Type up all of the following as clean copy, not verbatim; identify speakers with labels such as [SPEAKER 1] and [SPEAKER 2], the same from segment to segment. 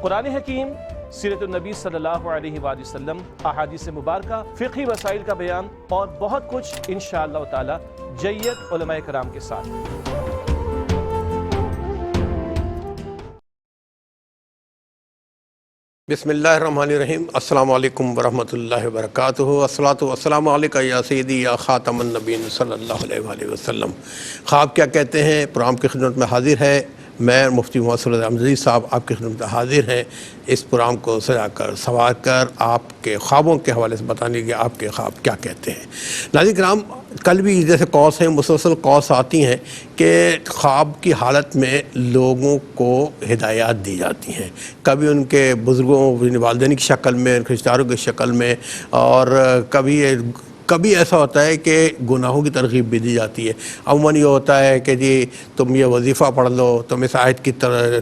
[SPEAKER 1] قرآن حکیم، سیرت النبی صلی اللہ علیہ وآلہ وسلم، احادیث مبارکہ، فقہی مسائل کا بیان اور بہت کچھ انشاءاللہ تعالی جید علماء کرام کے ساتھ۔
[SPEAKER 2] بسم اللہ الرحمن الرحیم۔ السلام علیکم ورحمۃ اللہ وبرکاتہ۔ الصلاۃ والسلام علیکہ یا سیدی یا خاتم النبیین صلی اللہ علیہ وآلہ وسلم۔ خواب کیا کہتے ہیں پروگرام کی خدمت میں حاضر ہے۔ میں مفتی محمد صلی اللہ علیہ صاحب آپ کی خدمت میں حاضر ہیں، اس پروگرام کو سجا کر سنوار کر آپ کے خوابوں کے حوالے سے بتانے کے آپ کے خواب کیا کہتے ہیں۔ ناظرین کرام، کل بھی جیسے کالس ہیں، مسلسل کالس آتی ہیں کہ خواب کی حالت میں لوگوں کو ہدایات دی جاتی ہیں، کبھی ان کے بزرگوں والدین کی شکل میں، رشتہ داروں کی شکل میں، اور کبھی ایسا ہوتا ہے کہ گناہوں کی ترغیب بھی دی جاتی ہے۔ عموماً یہ ہوتا ہے کہ جی تم یہ وظیفہ پڑھ لو، تم اس آیت کی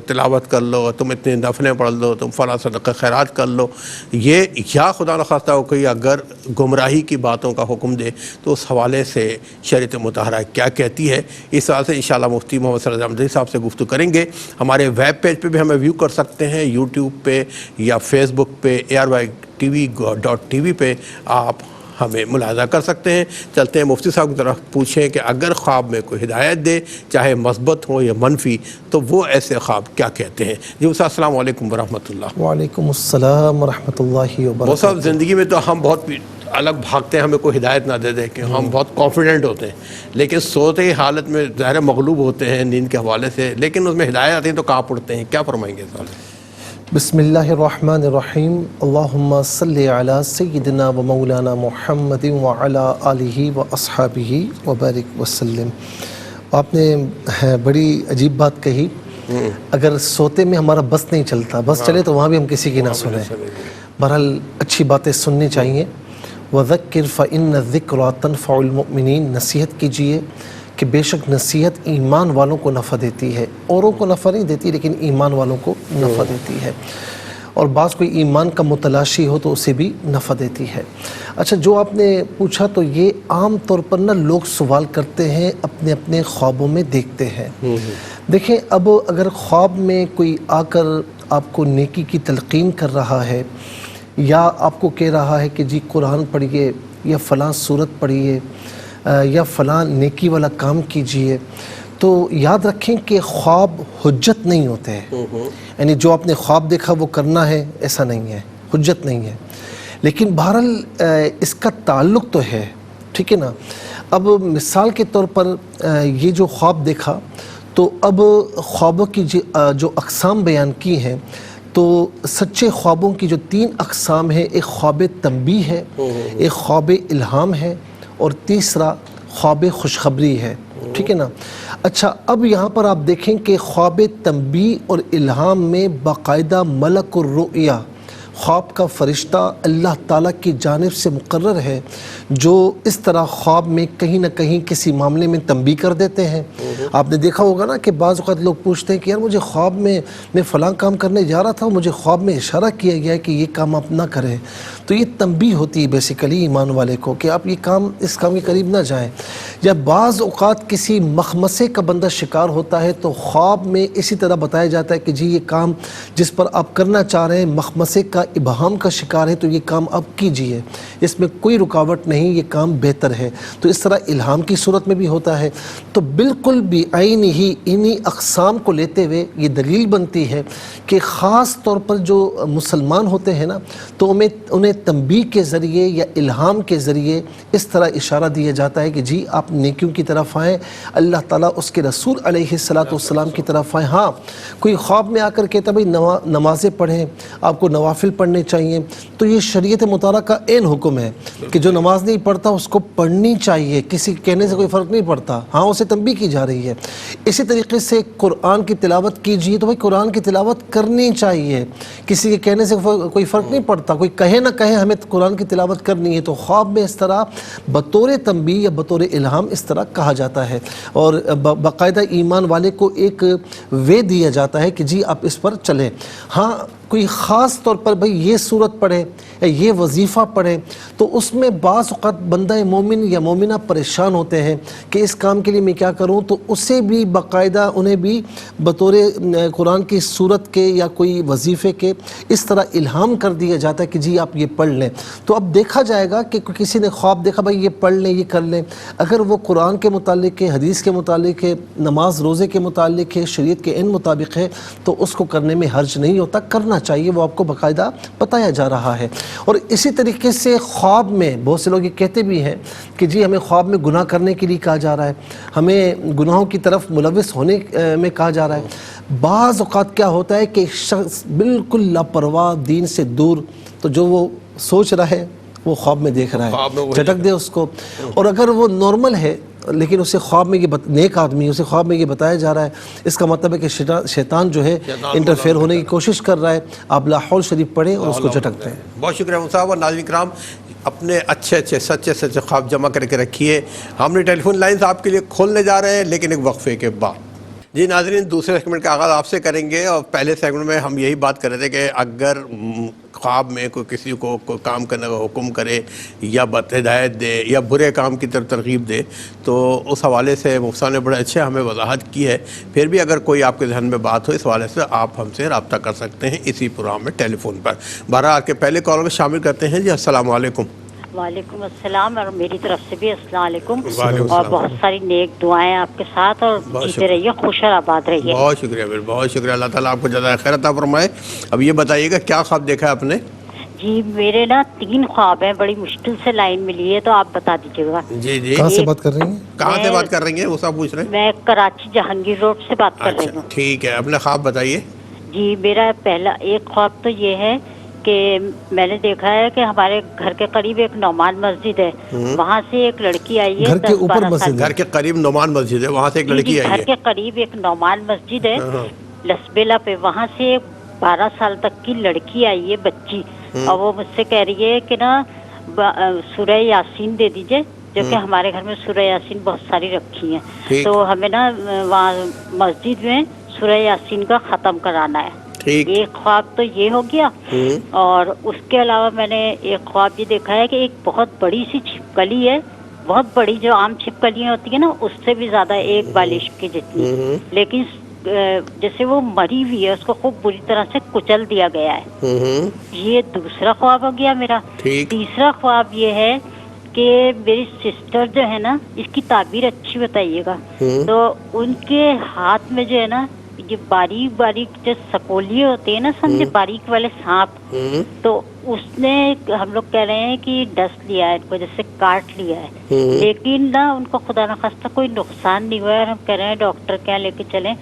[SPEAKER 2] تلاوت کر لو، تم اتنے نفلیں پڑھ لو، تم فلاں صدقہ خیرات کر لو۔ یہ یا خدا نخواستہ ہو کہ اگر گمراہی کی باتوں کا حکم دے تو اس حوالے سے شریعت مطہرہ کیا کہتی ہے، اس حوالے سے انشاءاللہ مفتی محمد صلی اللہ علیہ صاحب سے گفتگو کریں گے۔ ہمارے ویب پیج پہ بھی ہمیں ویو کر سکتے ہیں، یوٹیوب پہ یا فیس بک پہ ARYTV.TV پہ آپ ہمیں ملاحظہ کر سکتے ہیں۔ چلتے ہیں مفتی صاحب کی طرف، پوچھیں کہ اگر خواب میں کوئی ہدایت دے، چاہے مثبت ہو یا منفی، تو وہ ایسے خواب کیا کہتے ہیں۔ جی استاد السلام علیکم ورحمۃ اللہ۔
[SPEAKER 3] وعلیکم السلام ورحمۃ اللہ وبرکاتہ۔
[SPEAKER 2] وہ صاحب زندگی میں تو ہم بہت الگ بھاگتے ہیں، ہمیں کوئی ہدایت نہ دے دے کہ ہم بہت کانفیڈنٹ ہوتے ہیں، لیکن سوتے ہی حالت میں ظاہر مغلوب ہوتے ہیں نیند کے حوالے سے، لیکن اس میں ہدایت آتی ہیں تو کہاں پڑتے ہیں، کیا فرمائیں گے صاحب؟
[SPEAKER 3] بسم اللہ الرحمن الرحیم۔ اللہم صلی علی سیدنا و مولانا محمد وعلی آلہ و اصحابہ وبارک وسلم۔ آپ نے بڑی عجیب بات کہی، اگر سوتے میں ہمارا بس نہیں چلتا، بس چلے تو وہاں بھی ہم کسی کی نہ سنیں۔ بہرحال اچھی باتیں سننی چاہیے۔ وذکر فإن الذکریٰ تنفع المؤمنین، نصیحت کیجیے کہ بے شک نصیحت ایمان والوں کو نفع دیتی ہے، اوروں کو نفع نہیں دیتی لیکن ایمان والوں کو نفع دیتی ہے، اور بعض کوئی ایمان کا متلاشی ہو تو اسے بھی نفع دیتی ہے۔ اچھا، جو آپ نے پوچھا تو یہ عام طور پر لوگ سوال کرتے ہیں، اپنے اپنے خوابوں میں دیکھتے ہیں۔ دیکھیں، اب اگر خواب میں کوئی آ کر آپ کو نیکی کی تلقین کر رہا ہے، یا آپ کو کہہ رہا ہے کہ جی قرآن پڑھیے، یا فلاں سورت پڑھیے، یا فلاں نیکی والا کام کیجئے، تو یاد رکھیں کہ خواب حجت نہیں ہوتے ہیں۔ یعنی جو آپ نے خواب دیکھا وہ کرنا ہے، ایسا نہیں ہے، حجت نہیں ہے، لیکن بہرحال اس کا تعلق تو ہے، ٹھیک ہے نا۔ اب مثال کے طور پر یہ جو خواب دیکھا، تو اب خوابوں کی جو اقسام بیان کی ہیں، تو سچے خوابوں کی جو 3 اقسام ہیں، ایک خواب تنبیہ ہے، ایک خواب الہام ہے، اور تیسرا خواب خوشخبری ہے، ٹھیک ہے نا۔ اچھا، اب یہاں پر آپ دیکھیں کہ خواب تنبیہ اور الہام میں باقاعدہ ملک الرؤیا، خواب کا فرشتہ اللہ تعالیٰ کی جانب سے مقرر ہے، جو اس طرح خواب میں کہیں نہ کہیں کسی معاملے میں تنبیہ کر دیتے ہیں۔ آپ نے دیکھا ہوگا نا کہ بعض اوقات لوگ پوچھتے ہیں کہ یار مجھے خواب میں فلاں کام کرنے جا رہا تھا، مجھے خواب میں اشارہ کیا گیا ہے کہ یہ کام آپ نہ کریں، تو یہ تنبیہ ہوتی ہے بیسیکلی ایمان والے کو کہ آپ اس کام کے قریب نہ جائیں۔ یا بعض اوقات کسی مخمصے کا بندہ شکار ہوتا ہے تو خواب میں اسی طرح بتایا جاتا ہے کہ جی یہ کام جس پر آپ کرنا چاہ رہے ہیں مخمصے کا ابہام کا شکار ہے، تو یہ کام آپ کیجئے، اس میں کوئی رکاوٹ نہیں، یہ کام بہتر ہے۔ تو اس طرح الہام کی صورت میں بھی ہوتا ہے۔ تو بالکل بعین ہی انہی اقسام کو لیتے ہوئے یہ دلیل بنتی ہے کہ خاص طور پر جو مسلمان ہوتے ہیں نا، تو انہیں تنبیہ کے ذریعے یا الہام کے ذریعے اس طرح اشارہ دیا جاتا ہے کہ جی آپ نیکیوں کی طرف آئیں، اللہ تعالیٰ اس کے رسول علیہ السلام کی طرف آئیں۔ ہاں، کوئی خواب میں آ کر کہتا بھائی نمازیں پڑھیں، آپ کو نوافل پڑھنے چاہیے، تو یہ شریعت مطالعہ کا عین حکم ہے کہ جو نماز نہیں پڑھتا اس کو پڑھنی چاہیے، کسی کہنے سے کوئی فرق نہیں پڑتا، ہاں اسے تنبیہ کی جا رہی ہے۔ اسی طریقے سے قرآن کی تلاوت کیجیے، تو بھائی قرآن کی تلاوت کرنی چاہیے، کسی کے کہنے سے کوئی فرق نہیں پڑتا، کوئی کہے نہ کہے ہمیں قرآن کی تلاوت کرنی ہے۔ تو خواب میں اس طرح بطور تنبیہ یا بطور الہام اس طرح کہا جاتا ہے، اور باقاعدہ ایمان والے کو ایک وے دیا جاتا ہے کہ جی آپ اس پر چلیں۔ ہاں، کوئی خاص طور پر بھئی یہ صورت پڑھیں، یا یہ وظیفہ پڑھیں، تو اس میں بعض اوقات بندہ مومن یا مومنہ پریشان ہوتے ہیں کہ اس کام کے لیے میں کیا کروں، تو اسے بھی باقاعدہ انہیں بھی بطور قرآن کی صورت کے یا کوئی وظیفے کے اس طرح الہام کر دیا جاتا ہے کہ جی آپ یہ پڑھ لیں۔ تو اب دیکھا جائے گا کہ کسی نے خواب دیکھا بھائی یہ پڑھ لیں، یہ کر لیں، اگر وہ قرآن کے متعلق ہے، حدیث کے متعلق ہے، نماز روزے کے متعلق ہے، شریعت کے ان مطابق ہے، تو اس کو کرنے میں حرج نہیں ہوتا، کرنا چاہیے، وہ آپ کو باقاعدہ بتایا جا رہا ہے۔ اور اسی طریقے سے خواب میں بہت سے لوگ یہ کہتے بھی ہیں کہ جی ہمیں خواب میں گناہ کرنے کے لیے کہا جا رہا ہے، ہمیں گناہوں کی طرف ملوث ہونے میں کہا جا رہا ہے۔ بعض اوقات کیا ہوتا ہے کہ شخص بالکل لاپرواہ، دین سے دور، تو جو وہ سوچ رہا ہے وہ خواب میں دیکھ رہا ہے، جھٹک دے اس کو۔ اور اگر وہ نارمل ہے لیکن اسے خواب میں یہ نیک آدمی اسے خواب میں یہ بتایا جا رہا ہے، اس کا مطلب ہے کہ شیطان جو ہے انٹرفیئر ہونے کی کوشش کر رہا ہے۔ آپ لا حول شریف پڑھیں اور اس کو جھٹک دیں۔
[SPEAKER 2] بہت شکریہ صاحب۔ اور ناظرین کرام، اپنے اچھے سچے خواب جمع کر کے رکھیے۔ ہم نے ٹیلی فون لائنز آپ کے لیے کھولنے جا رہے ہیں لیکن ایک وقفے کے بعد۔ جی ناظرین، دوسرے سیگمنٹ کا آغاز آپ سے کریں گے، اور پہلے سیگمنٹ میں ہم یہی بات کر رہے تھے کہ اگر خواب میں کوئی کسی کو کوئی کام کرنے کا حکم کرے یا ہدایت دے یا برے کام کی طرف ترغیب دے، تو اس حوالے سے مفتیٰ نے بڑے اچھے ہمیں وضاحت کی ہے۔ پھر بھی اگر کوئی آپ کے ذہن میں بات ہو اس حوالے سے، آپ ہم سے رابطہ کر سکتے ہیں اسی پروگرام میں ٹیلی فون پر۔ بہرحال کے پہلے کال میں شامل کرتے ہیں۔ جی السلام علیکم۔
[SPEAKER 4] وعلیکم السلام، اور میری طرف سے بھی السلام علیکم، اور بہت ساری نیک دعائیں آپ کے ساتھ، اور جیتے رہیے، خوش اور آباد رہیے۔
[SPEAKER 2] بہت شکریہ پھر، بہت شکریہ، اللہ تعالیٰ آپ کو جزائے خیر عطا فرمائے۔ اب یہ بتائیے گا کیا خواب دیکھا ہے آپ نے؟
[SPEAKER 4] جی میرے نا 3 خواب ہیں، بڑی مشکل سے لائن ملی ہے، تو آپ بتا دیجیے گا۔
[SPEAKER 2] جی جی،
[SPEAKER 3] کہاں سے بات کر رہی ہیں؟
[SPEAKER 2] کہاں سے بات کر رہی ہیں وہ صاحب پوچھ رہے ہیں؟
[SPEAKER 4] میں کراچی جہانگیر روڈ سے بات کر رہی ہوں۔
[SPEAKER 2] ٹھیک ہے، اپنے خواب بتائیے۔
[SPEAKER 4] جی میرا پہلا ایک خواب تو یہ ہے کہ میں نے دیکھا ہے کہ ہمارے گھر کے قریب ایک نعمان مسجد ہے، وہاں سے ایک لڑکی آئی ہے،
[SPEAKER 3] گھر کے اوپر مسجد،
[SPEAKER 2] گھر کے قریب نعمان مسجد ہے، وہاں سے ایک لڑکی آئی ہے؟
[SPEAKER 4] گھر کے قریب ایک نعمان مسجد ہے لسبیلا پہ، وہاں سے 12 سال تک کی لڑکی آئی ہے، بچی، اور وہ مجھ سے کہہ رہی ہے کہ نا سورہ یاسین دے دیجئے، جو کہ ہمارے گھر میں سورہ یاسین بہت ساری رکھی ہیں، تو ہمیں نا وہاں مسجد میں سورہ یاسین کا ختم کرانا ہے۔ ایک خواب تو یہ ہو گیا، اور اس کے علاوہ میں نے ایک خواب یہ دیکھا ہے کہ ایک بہت بڑی سی چھپکلی ہے، بہت بڑی، جو عام چھپکلیاں ہوتی ہیں نا اس سے بھی زیادہ، ایک بالش کی جتنی، لیکن جیسے وہ مری ہوئی ہے، اس کو خوب بری طرح سے کچل دیا گیا ہے۔ یہ دوسرا خواب ہو گیا میرا۔ تیسرا خواب یہ ہے کہ میری سسٹر جو ہے نا، اس کی تعبیر اچھی بتائیے گا، تو ان کے ہاتھ میں جو ہے نا یہ باریک باریک جو سکولیے ہوتے ہیں نا، سمجھے باریک والے سانپ، تو اس نے، ہم لوگ کہہ رہے ہیں کہ ڈس لیا ہے ان کو، جیسے کاٹ لیا ہے، لیکن نا ان کو خدا نخواستہ کوئی نقصان نہیں ہوا ہے، اور ہم کہہ رہے ہیں ڈاکٹر کے یہاں لے کے چلیں،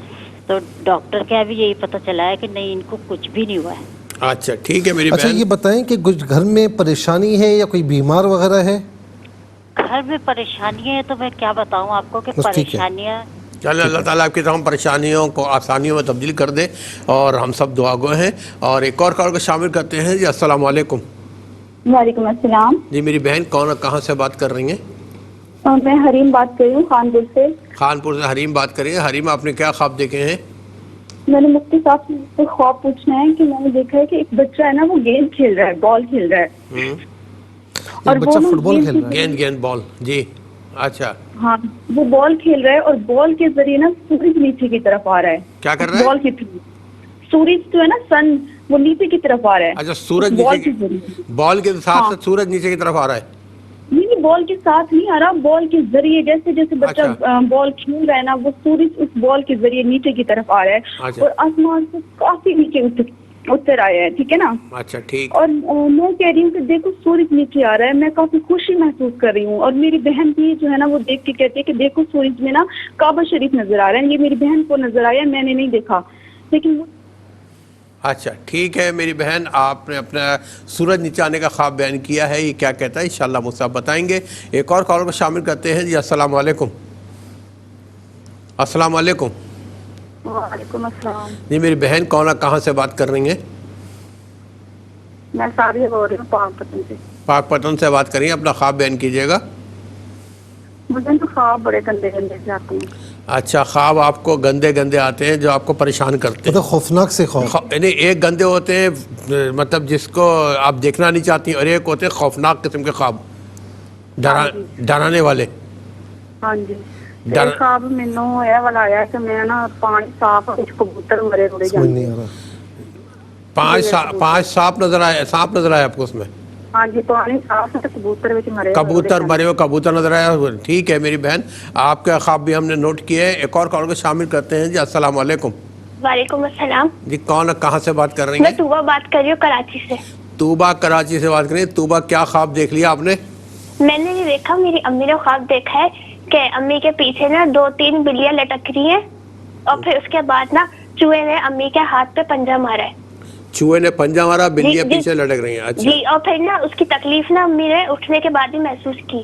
[SPEAKER 4] تو ڈاکٹر کے یہاں بھی یہی پتہ چلا ہے کہ نہیں، ان کو کچھ بھی نہیں ہوا ہے۔
[SPEAKER 2] اچھا ٹھیک ہے میری بہن۔
[SPEAKER 3] اچھا یہ بتائیں کہ کچھ گھر میں پریشانی ہے یا کوئی بیمار وغیرہ ہے؟
[SPEAKER 4] گھر میں پریشانیاں ہیں تو میں کیا بتاؤں آپ کو کہ پریشانیاں،
[SPEAKER 2] چلے اللہ تعالیٰ آپ کی تمام پریشانیوں کو آسانیوں میں تبدیل کر دے، اور ہم سب دعا گو ہیں۔ اور ایک اور کال کو شامل کرتے ہیں۔ جی السلام علیکم۔
[SPEAKER 5] وعلیکم السلام۔
[SPEAKER 2] جی میری بہن، کہاں سے بات کر رہی ہیں؟
[SPEAKER 5] میں حریم بات کر رہی ہوں، خانپور سے۔
[SPEAKER 2] خانپور سے حریم بات کر رہی ہیں۔ حریم، آپ نے کیا خواب دیکھے ہیں؟
[SPEAKER 5] میں نے مفتی صاحب سے خواب پوچھنا ہے کہ میں نے دیکھا ہے کہ ایک بچہ ہے نا، وہ گیند کھیل رہا ہے، بال کھیل رہا ہے، اور
[SPEAKER 3] بچہ فٹ بال کھیل رہا ہے؟
[SPEAKER 2] گیند بال، جی اچھا،
[SPEAKER 5] ہاں وہ بال کھیل رہا ہے، اور بال کے ذریعے نا سورج نیچے کی طرف آ رہا ہے۔
[SPEAKER 2] کیا کر رہا ہے؟
[SPEAKER 5] بال کی سورج جو ہے نا، سن، وہ نیچے کی طرف آ رہا ہے۔
[SPEAKER 2] اچھا، سورج بال کے ساتھ سورج نیچے کی طرف آ رہا ہے؟
[SPEAKER 5] نہیں، بال کے ساتھ نہیں آ رہا، بال کے ذریعے، جیسے جیسے بچہ بال کھیل رہا ہے نا، وہ سورج اس بال کے ذریعے نیچے کی طرف آ رہا ہے، اور آسمان سے کافی نیچے اتر آیا ہے، ٹھیک ہے نا؟
[SPEAKER 2] اچھا ٹھیک۔
[SPEAKER 5] اور میں کہہ رہی ہوں کہ دیکھو سورج نیچے آ رہا ہے، میں کافی خوشی محسوس کر رہی ہوں، اور میری بہن بھی جو ہے نا، وہ دیکھ کے کہتی ہے کہ دیکھو سورج میں نا کعبہ شریف نظر آ رہا ہے۔ یہ میری بہن کو نظر آیا، میں نے نہیں دیکھا، لیکن وہ
[SPEAKER 2] اچھا ٹھیک ہے میری بہن، آپ نے اپنا سورج نیچے آنے کا خواب بیان کیا ہے، یہ کیا کہتا ہے انشاءاللہ مجھ آپ بتائیں گے۔ ایک اور کالر کو شامل کرتے ہیں۔ جی السلام علیکم۔ السلام علیکم۔
[SPEAKER 5] وعلیکم السلام۔
[SPEAKER 2] جی میری بہن، کہاں سے بات کر رہی ہیں؟
[SPEAKER 5] میں ساریہ بول رہی ہوں، پاک پتن سے۔
[SPEAKER 2] پاک پتن سے بات کر رہی ہیں، اپنا خواب بیان کیجیے گا۔
[SPEAKER 5] مجھے تو خواب بڑے گندے گندے سے آتے ہیں۔
[SPEAKER 2] اچھا، خواب آپ کو گندے گندے آتے ہیں جو آپ کو پریشان کرتے ہیں؟
[SPEAKER 3] مطلب خوفناک سے خوف.
[SPEAKER 2] یعنی ایک گندے ہوتے ہیں مطلب جس کو آپ دیکھنا نہیں چاہتی، اور ایک ہوتے ہیں خوفناک قسم کے خواب، ڈرانے والے.
[SPEAKER 5] ہاں جی. ایک خواب مینوں یہ والا آیا کہ میں نا پانی صاف کچھ کبوتر مرے اڑے
[SPEAKER 3] سمجھ
[SPEAKER 5] جاندے.
[SPEAKER 3] نہیں آ رہا.
[SPEAKER 2] 5 سانپ نظر آیا آپ کو اس میں؟
[SPEAKER 5] ہاں جی پانی صاف ہے تو کبوتر وچ مرے.
[SPEAKER 2] کبوتر مرے ہوئے کبوتر نظر آیا. ٹھیک ہے میری بہن، آپ کا خواب بھی ہم نے نوٹ کیا ہے. ایک اور کال کو شامل کرتے ہیں. جی السلام علیکم.
[SPEAKER 6] وعلیکم السلام.
[SPEAKER 2] جی کون، کہاں سے بات کر رہی
[SPEAKER 6] میں
[SPEAKER 2] ہیں؟
[SPEAKER 6] طوبہ بات کر رہی ہوں کراچی سے.
[SPEAKER 2] طوبہ کراچی سے بات کر رہی ہیں. طوبہ کیا خواب دیکھ لیا آپ نے؟
[SPEAKER 6] میں نے یہ دیکھا، میری امی نے خواب دیکھا ہے کہ امی کے پیچھے نا 2-3 بلیاں لٹک رہی ہیں، اور پھر اس کے بعد نا چوہے نے امی کے ہاتھ پہ پنجہ مارا ہے.
[SPEAKER 2] چوہے نے پنجہ مارا، بلیاں پیچھے لٹک رہی ہیں. اچھا
[SPEAKER 6] جی، اور پھر نا اس کی تکلیف نا امی نے اٹھنے کے بعد ہی محسوس کی.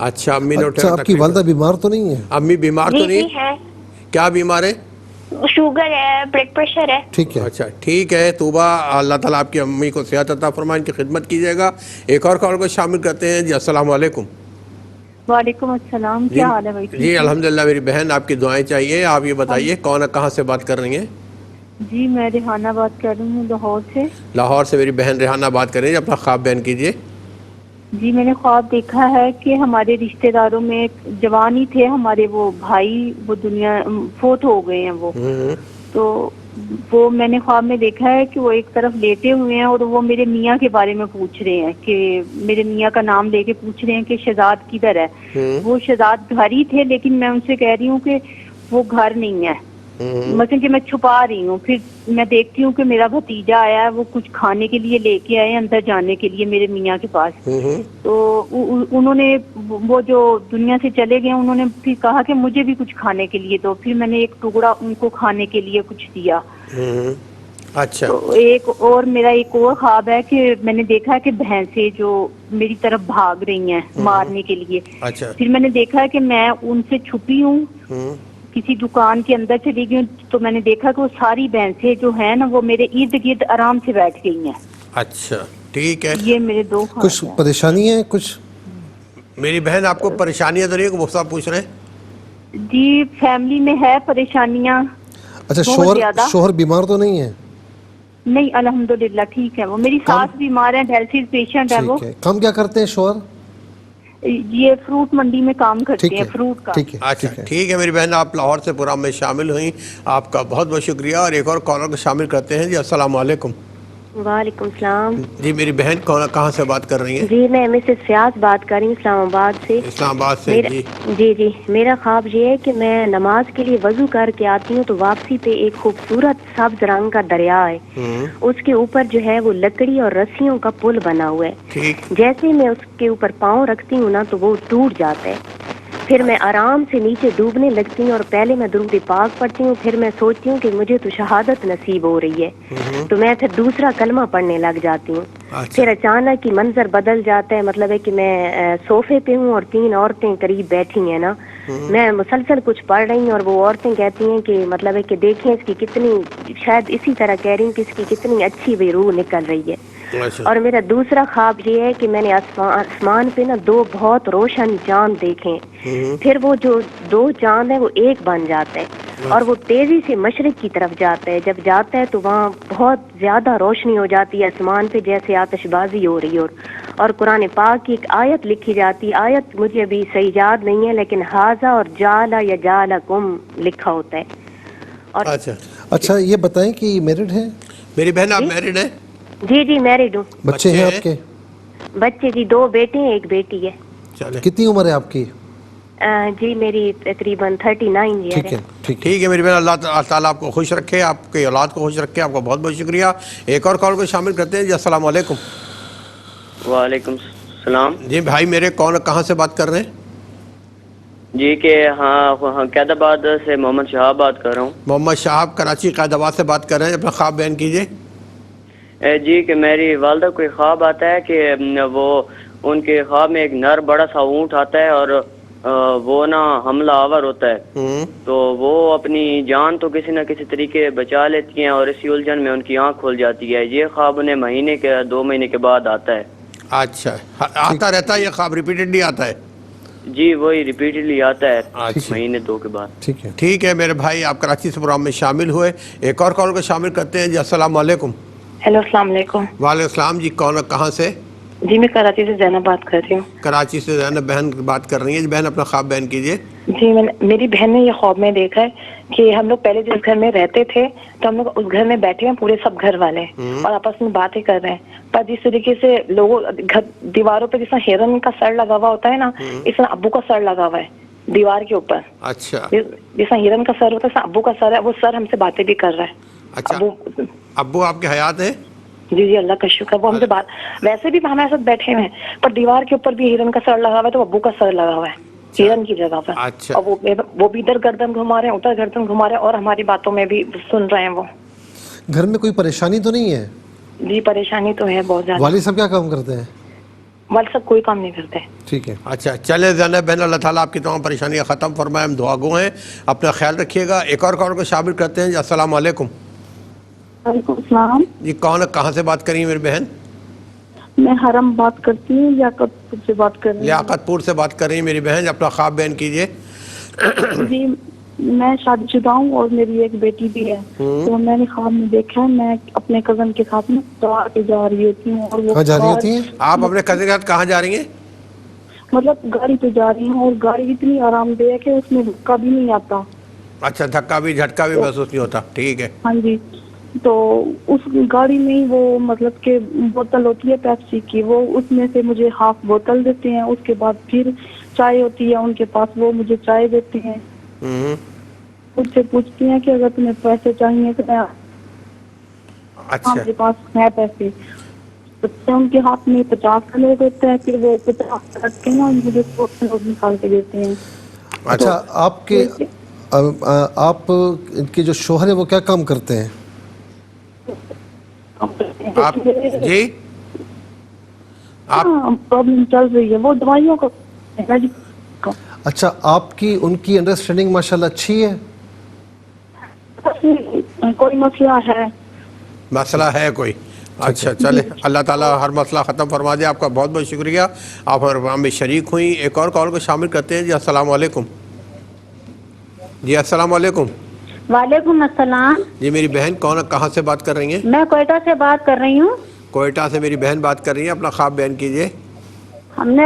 [SPEAKER 2] اچھا، امی نے
[SPEAKER 3] اچھا، آپ کی والدہ بیمار تو نہیں ہے؟
[SPEAKER 2] امی بیمار تو
[SPEAKER 6] جی
[SPEAKER 2] نہیں
[SPEAKER 6] ہے،
[SPEAKER 2] کیا بیمار ہے؟
[SPEAKER 6] شوگر ہے، بلڈ پریشر ہے.
[SPEAKER 3] ٹھیک ہے.
[SPEAKER 2] اچھا ٹھیک ہے. طوبہ اللہ تعالیٰ آپ کی امی کو صحت عطا فرمائے، ان کی خدمت کیجیے گا. ایک اور کال کو شامل کرتے ہیں. جی السلام علیکم.
[SPEAKER 5] وعلیکم السلام. کیا حال ہے بھائی؟
[SPEAKER 2] جی الحمدللہ میری بہن، آپ کی دعائیں چاہیے. آپ یہ بتائیے کون کہاں سے بات کر رہی ہیں؟
[SPEAKER 5] جی میں ریحانہ بات کر رہی ہوں لاہور سے.
[SPEAKER 2] لاہور سے میری بہن ریحانہ بات کر رہی ہیں. اپنا خواب بیان کیجیے.
[SPEAKER 5] جی میں نے خواب دیکھا ہے کہ ہمارے رشتہ داروں میں جوان ہی تھے ہمارے، وہ بھائی وہ دنیا فوت ہو گئے ہیں وہ. تو وہ میں نے خواب میں دیکھا ہے کہ وہ ایک طرف لیٹے ہوئے ہیں اور وہ میرے میاں کے بارے میں پوچھ رہے ہیں، کہ میرے میاں کا نام لے کے پوچھ رہے ہیں کہ شہزاد کدھر ہے. وہ شہزاد گھر ہی تھے، لیکن میں ان سے کہہ رہی ہوں کہ وہ گھر نہیں ہے، مثلا کہ میں چھپا رہی ہوں. پھر میں دیکھتی ہوں کہ میرا بھتیجا آیا ہے، وہ کچھ کھانے کے لیے لے کے آئے اندر جانے کے لیے میرے میاں کے پاس. تو انہوں نے وہ جو دنیا سے چلے گئے انہوں نے پھر کہا کہ مجھے بھی کچھ کھانے کے لیے دو. پھر میں نے ایک ٹکڑا ان کو کھانے کے لیے کچھ دیا.
[SPEAKER 2] اچھا.
[SPEAKER 5] تو ایک اور میرا ایک اور خواب ہے کہ میں نے دیکھا ہے کہ بھینسیں جو میری طرف بھاگ رہی ہیں مارنے کے لیے.
[SPEAKER 2] اچھا.
[SPEAKER 5] پھر میں نے دیکھا ہے کہ میں ان سے چھپی ہوں، کسی دکان کے اندر چلی گئی ہوں. تو میں نے دیکھا کہ وہ ساری بھینسیں جو ہیں نا وہ میرے ارد گرد آرام سے بیٹھ گئی ہیں.
[SPEAKER 2] اچھا ٹھیک ہے.
[SPEAKER 5] یہ میرے 2 خواب
[SPEAKER 3] کچھ
[SPEAKER 5] ہیں.
[SPEAKER 3] پریشانی ہے کچھ؟
[SPEAKER 2] میری بہن آپ کو پریشانیاں تو نہیں ہے، وہ صاحب پوچھ رہے ہیں؟
[SPEAKER 5] جی فیملی میں ہے پریشانیاں.
[SPEAKER 3] اچھا، شوہر بیمار تو نہیں ہے؟
[SPEAKER 5] نہیں الحمدللہ ٹھیک ہے. وہ میری ساس بیمار ہے، ڈائلسس پیشنٹ ہے. وہ
[SPEAKER 3] ٹھیک ہے. کام کیا کرتے ہیں شوہر؟
[SPEAKER 5] یہ فروٹ منڈی میں کام کرتے ہیں، فروٹ کا.
[SPEAKER 3] ٹھیک ہے.
[SPEAKER 2] اچھا ٹھیک ہے میری بہن، آپ لاہور سے پروگرام میں شامل ہوئیں، آپ کا بہت بہت شکریہ. اور ایک اور کالر کو شامل کرتے ہیں. جی السلام علیکم.
[SPEAKER 7] وعلیکم السلام.
[SPEAKER 2] جی میری بہن کہاں سے بات کر رہی ہیں؟
[SPEAKER 7] جی میں مسز فیاض بات کر رہی ہوں اسلام آباد سے.
[SPEAKER 2] اسلام آباد سے.
[SPEAKER 7] جی میرا خواب یہ ہے کہ میں نماز کے لیے وضو کر کے آتی ہوں تو واپسی پہ ایک خوبصورت سبز رنگ کا دریا ہے، اس کے اوپر جو ہے وہ لکڑی اور رسیوں کا پل بنا ہوا ہے. جیسے ہی میں اس کے اوپر پاؤں رکھتی ہوں نا تو وہ ٹوٹ جاتا ہے. پھر میں آرام سے نیچے ڈوبنے لگتی ہوں اور پہلے میں درود پاک پڑھتی ہوں. پھر میں سوچتی ہوں کہ مجھے تو شہادت نصیب ہو رہی ہے، تو میں پھر دوسرا کلمہ پڑھنے لگ جاتی ہوں. پھر اچانک ہی منظر بدل جاتا ہے، مطلب ہے کہ میں صوفے پہ ہوں اور 3 عورتیں قریب بیٹھی ہیں نا. میں مسلسل کچھ پڑھ رہی ہوں اور وہ عورتیں کہتی ہیں کہ مطلب ہے کہ دیکھیں اس کی کتنی، شاید اسی طرح کہہ رہی ہوں کہ اس کی کتنی اچھی بھی روح نکل رہی ہے. اور میرا دوسرا خواب یہ ہے کہ میں نے آسمان پہ نا 2 بہت روشن چاند دیکھے. پھر وہ جو 2 چاند ہیں وہ ایک بن جاتا ہے اور وہ تیزی سے مشرق کی طرف جاتا ہے. جب جاتا ہے تو وہاں بہت زیادہ روشنی ہو جاتی ہے آسمان پہ، جیسے آتش بازی ہو رہی ہو. اور قرآن پاک کی ایک آیت لکھی جاتی ہے، آیت مجھے ابھی صحیح یاد نہیں ہے لیکن ہاذا اور جالا یا جالکم لکھا ہوتا ہے. اور
[SPEAKER 3] اچھا یہ بتائیں کہ میرڈ ہیں؟
[SPEAKER 2] میری بہن آپ میرڈ ہیں؟
[SPEAKER 7] جی میرڈ ہوں.
[SPEAKER 3] بچے ہیں آپ کے؟
[SPEAKER 7] بچے جی 2 بیٹے ہیں 1 بیٹی ہے.
[SPEAKER 3] کتنی عمر ہے آپ کی؟
[SPEAKER 7] جی میری تقریباً 39 ایئر ہے.
[SPEAKER 2] ٹھیک ہے میری بہن، اللہ تعالیٰ آپ کو خوش رکھے، آپ کے اولاد کو خوش رکھے. آپ کا بہت بہت شکریہ. ایک اور کال کو شامل کرتے ہیں. جی السلام علیکم.
[SPEAKER 8] وعلیکم السلام.
[SPEAKER 2] جی بھائی میرے کہاں سے بات کر رہے ہیں؟
[SPEAKER 8] جی کہ ہاں قید آباد سے محمد شہاب بات کر رہا ہوں.
[SPEAKER 2] محمد شہاب کراچی قید آباد سے بات کر رہے ہیں. اپنا خواب بیان کیجیے.
[SPEAKER 8] جی کہ میری والدہ کو خواب آتا ہے کہ وہ ان کے خواب میں ایک نر بڑا سا اونٹ آتا ہے اور وہ نا حملہ آور ہوتا ہے. تو وہ اپنی جان تو کسی نہ کسی طریقے بچا لیتی ہیں اور اسی الجھن میں ان کی آنکھ کھل جاتی ہے. یہ خواب انہیں 2 مہینے کے بعد آتا ہے.
[SPEAKER 2] اچھا آتا رہتا ہے یہ خواب؟ ریپیٹڈلی آتا ہے؟
[SPEAKER 8] جی وہی ریپیٹڈلی آتا ہے
[SPEAKER 2] اچھا
[SPEAKER 8] مہینے 2 کے بعد.
[SPEAKER 3] ٹھیک ہے.
[SPEAKER 2] ٹھیک ہے میرے بھائی، آپ کراچی سے پروگرام میں شامل ہوئے. ایک اور کال کو شامل کرتے ہیں. جی السلام علیکم.
[SPEAKER 9] ہیلو السلام علیکم.
[SPEAKER 2] وعلیکم السلام. جی کون کہاں سے؟
[SPEAKER 9] جی میں کراچی سے زینب بات کر رہی ہوں.
[SPEAKER 2] کراچی سے زینب بہن بات کر رہی ہیں. بہن اپنا خواب بیان کیجیے.
[SPEAKER 9] جی میری بہن نے یہ خواب میں دیکھا ہے کہ ہم لوگ پہلے جس گھر میں رہتے تھے تو ہم لوگ اس گھر میں بیٹھے ہیں پورے سب گھر والے اور آپس میں باتیں کر رہے ہیں، پر جس طریقے سے لوگوں دیواروں پہ جس طرح ہرن کا سر لگا ہوا ہوتا ہے نا، اس طرح ابو کا سر لگا ہوا ہے دیوار کے اوپر.
[SPEAKER 2] اچھا.
[SPEAKER 9] جس طرح ہرن کا سر ہوتا ہے ابو کا سر ہے، وہ سر ہم سے باتیں بھی کر رہا ہے.
[SPEAKER 2] اچھا ابو آپ کے حیات ہیں؟
[SPEAKER 9] جی جی اللہ کا شکر. وہ ہم سے بات ویسے بھی ہمارے ساتھ بیٹھے ہوئے ہیں، پر دیوار کے اوپر بھی ہرن کا سر لگا ہوا ہے تو ابو کا سر لگا ہوا ہے ہرن کی جگہ پر.
[SPEAKER 2] اچھا.
[SPEAKER 9] اور وہ بھی ادھر گردن گھما رہے ہیں ادھر گردن گھما رہے ہیں اور ہماری باتوں میں بھی سن رہے ہیں. وہ
[SPEAKER 3] گھر میں کوئی پریشانی تو نہیں ہے؟
[SPEAKER 9] جی پریشانی تو ہے بہت زیادہ.
[SPEAKER 3] والد صاحب کیا کام کرتے ہیں؟
[SPEAKER 9] والد صاحب کوئی کام نہیں کرتے.
[SPEAKER 3] ٹھیک ہے.
[SPEAKER 2] اچھا چلے زینب بہن، اللہ تعالیٰ آپ کی تمام پریشانیاں ختم فرمائے. ہم دعا گو ہیں، اپنا خیال رکھیے گا. ایک اور کال کو شامل کرتے ہیں. جی السلام علیکم.
[SPEAKER 5] وعلیکم السلام.
[SPEAKER 2] جی کون کہاں سے بات کر رہی ہیں میری بہن؟
[SPEAKER 5] میں حرم بات کرتی ہوں، لیاقت پور سے بات کر رہی ہوں.
[SPEAKER 2] لیاقت پور سے بات کر رہی ہیں میری بہن. اپنا خواب بیان کیجیے.
[SPEAKER 5] جی میں شادی شدہ ہوں اور میری ایک بیٹی بھی ہے. تو میں نے خواب میں دیکھا ہے میں اپنے کزن کے ساتھ میں سوار پہ جا رہی ہوتی ہوں. اور وہ
[SPEAKER 3] کہاں جا رہی ہوتی ہیں
[SPEAKER 2] آپ؟ اپنے کزن کے ساتھ کہاں جا رہی ہیں؟
[SPEAKER 5] مطلب گاڑی پہ جا رہی ہوں اور گاڑی اتنی آرام دہ ہے کہ اس میں دھکا بھی نہیں آتا.
[SPEAKER 2] اچھا دھکا بھی جھٹکا بھی محسوس نہیں ہوتا. ٹھیک ہے.
[SPEAKER 5] ہاں جی. تو اس گاڑی میں ہی وہ مطلب کہ بوتل ہوتی ہے پیپسی کی، وہ اس میں سے مجھے ہاف بوتل دیتے ہیں. اس کے بعد پھر چائے ہوتی ہے ان کے پاس، وہ مجھے چائے دیتے ہیں. مجھ سے پوچھتی ہیں کہ اگر تمہیں پیسے چاہیے تو
[SPEAKER 2] اچھا
[SPEAKER 5] میرے پاس ہے پیسے. ان کے ہاتھ میں 50 نوٹ ہوتے ہیں، پھر وہ 50 رکھ کے نا مجھے 100 نوٹ نکال کے دیتے ہیں.
[SPEAKER 3] اچھا آپ کے جو شوہر ہے وہ کیا کام کرتے ہیں؟
[SPEAKER 2] آپ جی آپ
[SPEAKER 5] پرابلم چل رہی ہے وہ دوائیوں کو.
[SPEAKER 3] اچھا آپ کی ان کی انڈرسٹینڈنگ ماشاءاللہ اچھی ہے؟
[SPEAKER 5] کوئی مسئلہ ہے؟
[SPEAKER 2] مسئلہ ہے کوئی؟ اچھا چلے اللہ تعالیٰ ہر مسئلہ ختم فرما دے. آپ کا بہت بہت شکریہ، آپ ہمارے پروگرام میں شریک ہوئیں. ایک اور کال کو شامل کرتے ہیں. جی السلام علیکم. جی السلام علیکم.
[SPEAKER 4] وعلیکم السلام.
[SPEAKER 2] جی میری بہن کون کہاں سے بات کر رہی ہیں؟
[SPEAKER 4] میں کوئٹہ سے بات کر رہی ہوں.
[SPEAKER 2] کوئٹہ سے میری بہن بات کر رہی ہیں. اپنا خواب بیان کیجیے.
[SPEAKER 4] ہم نے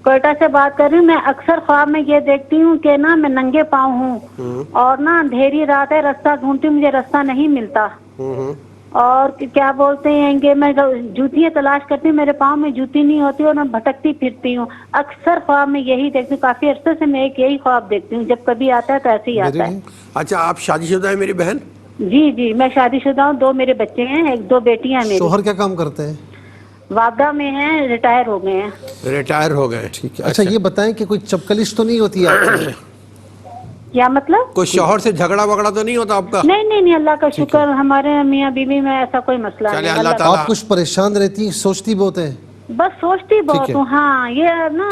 [SPEAKER 4] کوئٹہ سے بات کر رہی ہوں. میں اکثر خواب میں یہ دیکھتی ہوں کہ نا میں ننگے پاؤں ہوں اور نا اندھیری رات ہے، راستہ ڈھونڈتی ہوں، مجھے راستہ نہیں ملتا. اور کیا بولتے ہیں کہ میں جوتیاں تلاش کرتی ہوں، میرے پاؤں میں جوتی نہیں ہوتی اور میں بھٹکتی پھرتی ہوں. اکثر خواب میں یہی دیکھتی ہوں، کافی عرصے سے میں ایک یہی خواب دیکھتی ہوں. جب کبھی آتا ہے تو ایسے ہی آتا ہے.
[SPEAKER 2] اچھا آپ شادی شدہ ہیں میری بہن؟
[SPEAKER 4] جی جی میں شادی شدہ ہوں. 2 میرے بچے ہیں، 2 بیٹیاں ہیں میری.
[SPEAKER 3] شوہر کیا کام کرتے ہیں؟
[SPEAKER 4] واگا میں ہیں، ریٹائر ہو گئے ہیں.
[SPEAKER 2] ریٹائر ہو گئے.
[SPEAKER 3] ٹھیک ہے. اچھا یہ بتائیں کہ کوئی چپکلش تو نہیں ہوتی آپ کی؟
[SPEAKER 4] کیا مطلب؟
[SPEAKER 2] کوئی شوہر سے جھگڑا وگڑا تو نہیں ہوتا آپ کا؟
[SPEAKER 4] نہیں اللہ کا شکر، ہمارے میاں بیوی میں ایسا کوئی مسئلہ
[SPEAKER 2] چلے
[SPEAKER 4] نہیں.
[SPEAKER 2] اللہ تعالیٰ.
[SPEAKER 3] آپ کچھ پریشان رہتی ہیں، سوچتی بہت ہیں؟
[SPEAKER 4] بس سوچتی بہت ہوں. ہاں یہ نا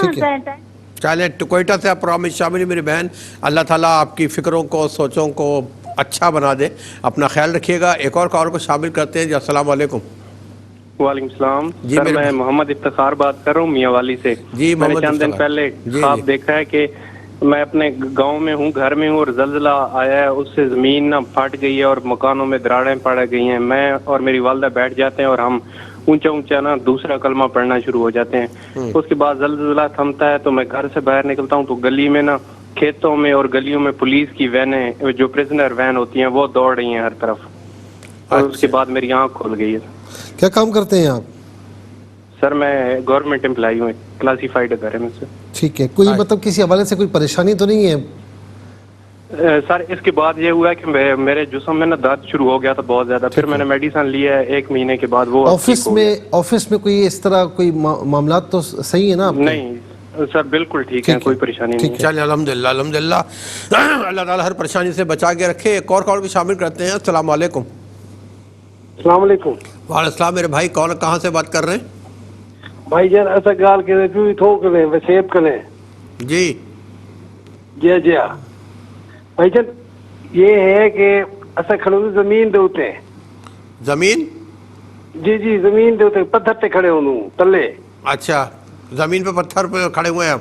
[SPEAKER 2] چلیں کوئٹہ سے آپ پروگرام میں شامل ہیں میری بہن. اللہ تعالیٰ آپ کی فکروں کو سوچوں کو اچھا بنا دے. اپنا خیال رکھیے گا. ایک اور کال کو شامل کرتے ہیں. جی السلام علیکم.
[SPEAKER 10] وعلیکم السلام.
[SPEAKER 2] جی
[SPEAKER 10] سر میں محمد افتخار بات کر رہا ہوں میاں والی سے.
[SPEAKER 2] جی
[SPEAKER 10] میں نے چند دن پہلے خواب دیکھا ہے کہ میں اپنے گاؤں میں ہوں، گھر میں ہوں اور زلزلہ آیا ہے، اس سے زمین نہ پھٹ گئی ہے اور مکانوں میں دراڑیں پڑ گئی ہیں. میں اور میری والدہ بیٹھ جاتے ہیں اور ہم اونچا نا دوسرا کلمہ پڑھنا شروع ہو جاتے ہیں. اس کے بعد زلزلہ تھمتا ہے تو میں گھر سے باہر نکلتا ہوں تو گلی میں نا کھیتوں میں اور گلیوں میں پولیس کی وینیں جو پریزنر وین ہوتی ہیں وہ دوڑ رہی ہیں ہر طرف. اور اس کے بعد میری آنکھ کھل گئی ہے.
[SPEAKER 3] کیا کام کرتے ہیں آپ؟
[SPEAKER 10] سر میں گورنمنٹ امپلائی ہوں، کلاسیفائڈ ادارے میں سے.
[SPEAKER 3] ٹھیک ہے. کوئی مطلب کسی حوالے سے کوئی پریشانی تو نہیں ہے؟
[SPEAKER 10] سر اس کے بعد یہ ہوا کہ میرے جسم میں نا درد شروع ہو گیا تھا بہت زیادہ. پھر میں نے میڈیسن لیا ہے 1 مہینے کے بعد. وہ
[SPEAKER 3] آفس میں کوئی اس طرح کوئی معاملات تو صحیح ہے نا آپ کے؟
[SPEAKER 10] نہیں سر بالکل ٹھیک ہے، کوئی پریشانی نہیں.
[SPEAKER 2] چلیں الحمدللہ الحمدللہ. اللہ تعالیٰ ہر پریشانی سے بچا کے رکھے. ایک اور کال کو شامل کرتے ہیں. السلام علیکم.
[SPEAKER 11] السلام علیکم.
[SPEAKER 2] وعلیکم السلام. میرے بھائی کون کہاں سے بات کر رہے ہیں؟
[SPEAKER 11] بھائی جان ایسا گال کے رکھو تھوک لیں وسیب کریں.
[SPEAKER 2] جی
[SPEAKER 11] جی بھائی جان یہ ہے کہ ایسا کھڑے زمین دے ہوتے ہیں.
[SPEAKER 2] زمین؟
[SPEAKER 11] جی زمین دے ہوتے پتھر پہ کھڑے ہوں تلے.
[SPEAKER 2] اچھا زمین پہ پتھر پہ کھڑے ہوئے ہیں آپ؟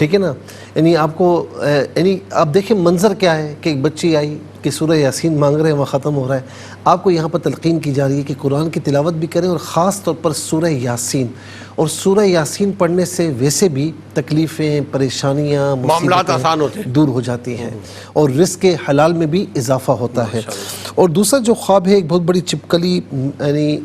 [SPEAKER 3] ٹھیک ہے نا. یعنی آپ کو یعنی آپ دیکھیں منظر کیا ہے کہ ایک بچی آئی کہ سورہ یاسین مانگ رہے ہیں، وہ ختم ہو رہا ہے. آپ کو یہاں پر تلقین کی جا رہی ہے کہ قرآن کی تلاوت بھی کریں، اور خاص طور پر سورہ یاسین. اور سورہ یاسین پڑھنے سے ویسے بھی تکلیفیں، پریشانیاں،
[SPEAKER 2] معاملات آسان ہوتے ہیں،
[SPEAKER 3] دور ہو جاتی ہیں، اور رزق حلال میں بھی اضافہ ہوتا ہے. اور دوسرا جو خواب ہے، ایک بہت بڑی چپکلی یعنی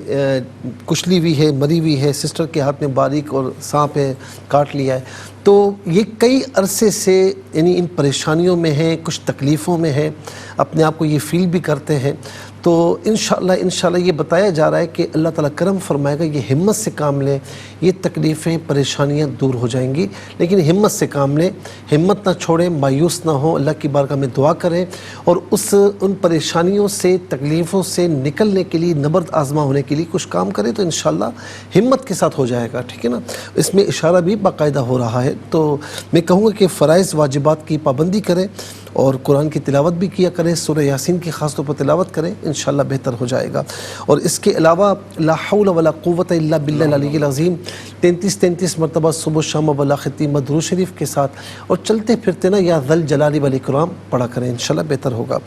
[SPEAKER 3] کچلی ہوئی ہے، مری ہوئی ہے، سسٹر کے ہاتھ میں باریک اور سانپ ہے، کاٹ لیا ہے. تو یہ کئی عرصے سے یعنی ان پریشانیوں میں ہیں، کچھ تکلیفوں میں ہیں، اپنے آپ کو یہ فیل بھی کرتے ہیں. تو انشاءاللہ یہ بتایا جا رہا ہے کہ اللہ تعالیٰ کرم فرمائے گا، یہ ہمت سے کام لیں، یہ تکلیفیں، پریشانیاں دور ہو جائیں گی. لیکن ہمت سے کام لیں، ہمت نہ چھوڑیں، مایوس نہ ہوں، اللہ کی بارگاہ میں دعا کریں، اور ان پریشانیوں سے، تکلیفوں سے نکلنے کے لیے، نبرد آزما ہونے کے لیے کچھ کام کریں، تو انشاءاللہ ہمت کے ساتھ ہو جائے گا. ٹھیک ہے نا. اس میں اشارہ بھی باقاعدہ ہو رہا ہے. تو میں کہوں گا کہ فرائض واجبات کی پابندی کریں، اور قرآن کی تلاوت بھی کیا کریں، سورہ یاسین کی خاص طور پر تلاوت کریں، انشاءاللہ بہتر ہو جائے گا. اور اس کے علاوہ لا حول ولا قوت الا باللہ العلی العظیم 33 مرتبہ صبح شام ولا ختم درود شریف کے ساتھ، اور چلتے پھرتے نا یا ذل جلال والاکرام پڑھا کریں، انشاءاللہ بہتر ہوگا.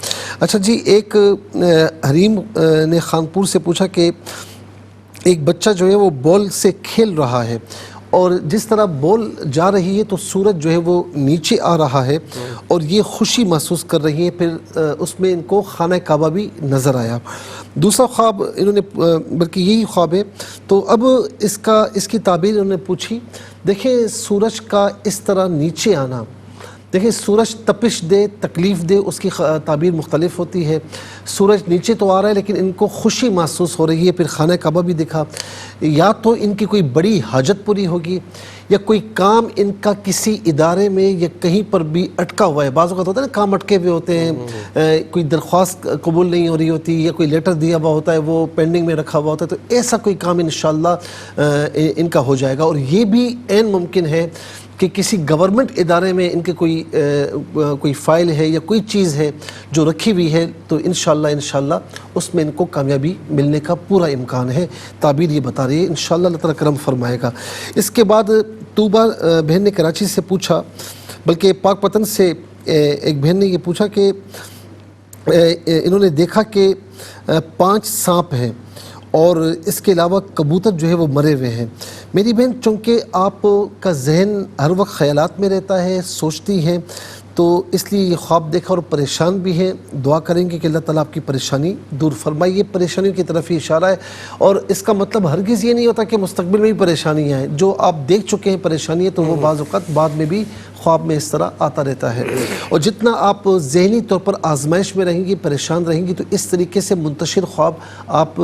[SPEAKER 3] اچھا جی، ایک حریم نے خانپور سے پوچھا کہ ایک بچہ جو ہے وہ بال سے کھیل رہا ہے، اور جس طرح بال جا رہی ہے تو سورج جو ہے وہ نیچے آ رہا ہے، اور یہ خوشی محسوس کر رہی ہے. پھر اس میں ان کو خانہ کعبہ بھی نظر آیا. دوسرا خواب انہوں نے، بلکہ یہی خواب ہے، تو اب اس کی تعبیر انہوں نے پوچھی. دیکھیں سورج کا اس طرح نیچے آنا، دیکھیں سورج تپش دے، تکلیف دے، اس کی تعبیر مختلف ہوتی ہے. سورج نیچے تو آ رہا ہے لیکن ان کو خوشی محسوس ہو رہی ہے. پھر خانہ کعبہ بھی دکھا. یا تو ان کی کوئی بڑی حاجت پوری ہوگی، یا کوئی کام ان کا کسی ادارے میں یا کہیں پر بھی اٹکا ہوا ہے. بعض اوقات ہوتا ہے نا کام اٹکے ہوئے ہوتے ہیں، کوئی درخواست قبول نہیں ہو رہی ہوتی، یا کوئی لیٹر دیا ہوا ہوتا ہے وہ پینڈنگ میں رکھا ہوا ہوتا ہے. تو ایسا کوئی کام انشاءاللہ ان کا ہو جائے گا. اور یہ بھی عین ممکن ہے کہ کسی گورنمنٹ ادارے میں ان کے کوئی فائل ہے یا کوئی چیز ہے جو رکھی ہوئی ہے، تو انشاءاللہ اس میں ان کو کامیابی ملنے کا پورا امکان ہے. تعبیر یہ بتا رہی ہے. انشاءاللہ اللہ تعالیٰ کرم فرمائے گا. اس کے بعد طوبہ بہن نے کراچی سے پوچھا، بلکہ پاک پتن سے ایک بہن نے یہ پوچھا کہ انہوں نے دیکھا کہ 5 سانپ ہیں، اور اس کے علاوہ کبوتر جو ہے وہ مرے ہوئے ہیں. میری بہن، چونکہ آپ کا ذہن ہر وقت خیالات میں رہتا ہے، سوچتی ہیں، تو اس لیے یہ خواب دیکھا اور پریشان بھی ہیں. دعا کریں گے کہ اللہ تعالیٰ آپ کی پریشانی دور فرمائے. یہ پریشانیوں کی طرف ہی اشارہ ہے، اور اس کا مطلب ہرگز یہ نہیں ہوتا کہ مستقبل میں بھی پریشانیاں ہیں. جو آپ دیکھ چکے ہیں پریشانیاں، تو وہ بعض اوقات بعد میں بھی خواب میں اس طرح آتا رہتا ہے. اور جتنا آپ ذہنی طور پر آزمائش میں رہیں گی، پریشان رہیں گی، تو اس طریقے سے منتشر خواب آپ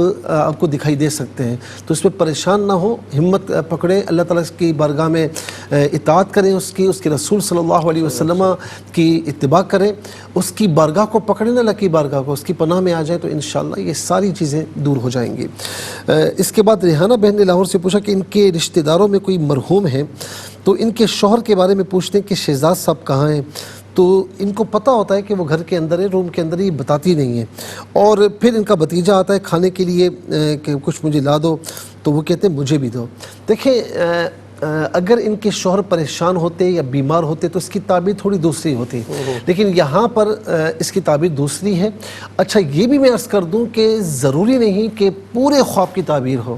[SPEAKER 3] کو دکھائی دے سکتے ہیں. تو اس میں پریشان نہ ہو، ہمت پکڑیں، اللہ تعالیٰ کی بارگاہ میں اطاعت کریں، اس کے رسول صلی اللہ علیہ وسلم کی اتباع کریں، اس کی بارگاہ کو پکڑیں، اللہ کی بارگاہ کو، اس کی پناہ میں آ جائیں، تو انشاءاللہ یہ ساری چیزیں دور ہو جائیں گی. اس کے بعد ریحانہ بہن نے لاہور سے پوچھا کہ ان کے رشتہ داروں میں کوئی مرحوم ہیں، تو ان کے شوہر کے بارے میں پوچھتے ہیں کہ شہزاد صاحب کہاں ہیں. تو ان کو پتہ ہوتا ہے کہ وہ گھر کے اندر ہے، روم کے اندر ہی، بتاتی نہیں ہے. اور پھر ان کا بھتیجا آتا ہے کھانے کے لیے کہ کچھ مجھے لا دو، تو وہ کہتے ہیں مجھے بھی دو. دیکھیں اگر ان کے شوہر پریشان ہوتے یا بیمار ہوتے تو اس کی تعبیر تھوڑی دوسری ہوتی، لیکن یہاں پر اس کی تعبیر دوسری ہے. اچھا یہ بھی میں عرض کر دوں کہ ضروری نہیں کہ پورے خواب کی تعبیر ہو.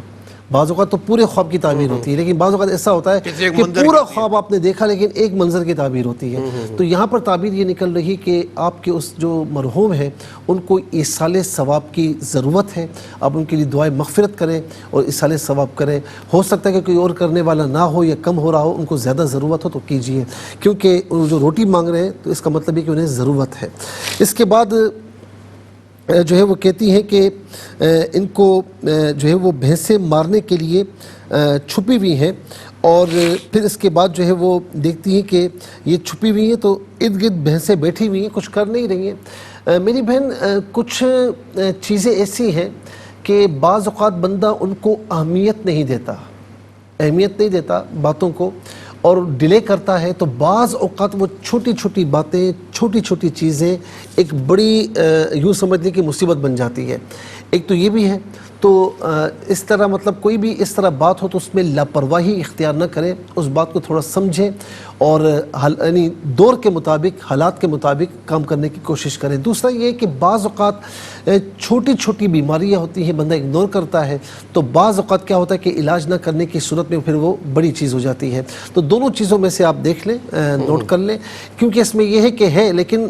[SPEAKER 3] بعض اوقات تو پورے خواب کی تعبیر ہوتی ہے، لیکن بعض اوقات ایسا ہوتا ہے کہ پورا خواب آپ نے دیکھا لیکن ایک منظر کی تعبیر ہوتی ہے. تو یہاں پر تعبیر یہ نکل رہی کہ آپ کے اس جو مرحوم ہیں ان کو ایصال ثواب کی ضرورت ہے. آپ ان کے لیے دعائے مغفرت کریں اور ایصال ثواب کریں. ہو سکتا ہے کہ کوئی اور کرنے والا نہ ہو یا کم ہو رہا ہو، ان کو زیادہ ضرورت ہو تو کیجئے، کیونکہ جو روٹی مانگ رہے ہیں تو اس کا مطلب ہے کہ انہیں ضرورت ہے. اس کے بعد جو ہے وہ کہتی ہیں کہ ان کو جو ہے وہ بھینسیں مارنے کے لیے چھپی ہوئی ہیں، اور پھر اس کے بعد جو ہے وہ دیکھتی ہیں کہ یہ چھپی ہوئی ہیں تو ارد گرد بھینسیں بیٹھی ہوئی ہیں، کچھ کر نہیں رہی ہیں. میری بہن، کچھ چیزیں ایسی ہیں کہ بعض اوقات بندہ ان کو اہمیت نہیں دیتا باتوں کو، اور ڈیلے کرتا ہے، تو بعض اوقات وہ چھوٹی چھوٹی باتیں، چھوٹی چھوٹی چیزیں ایک بڑی یوں سمجھ لیں کہ مصیبت بن جاتی ہے. ایک تو یہ بھی ہے. تو اس طرح مطلب کوئی بھی اس طرح بات ہو تو اس میں لاپرواہی اختیار نہ کریں، اس بات کو تھوڑا سمجھیں اور یعنی دور کے مطابق، حالات کے مطابق کام کرنے کی کوشش کریں۔ دوسرا یہ کہ بعض اوقات چھوٹی چھوٹی بیماریاں ہوتی ہیں، بندہ اگنور کرتا ہے، تو بعض اوقات کیا ہوتا ہے کہ علاج نہ کرنے کی صورت میں پھر وہ بڑی چیز ہو جاتی ہے۔ تو دونوں چیزوں میں سے آپ دیکھ لیں، نوٹ کر لیں، کیونکہ اس میں یہ ہے کہ ہے لیکن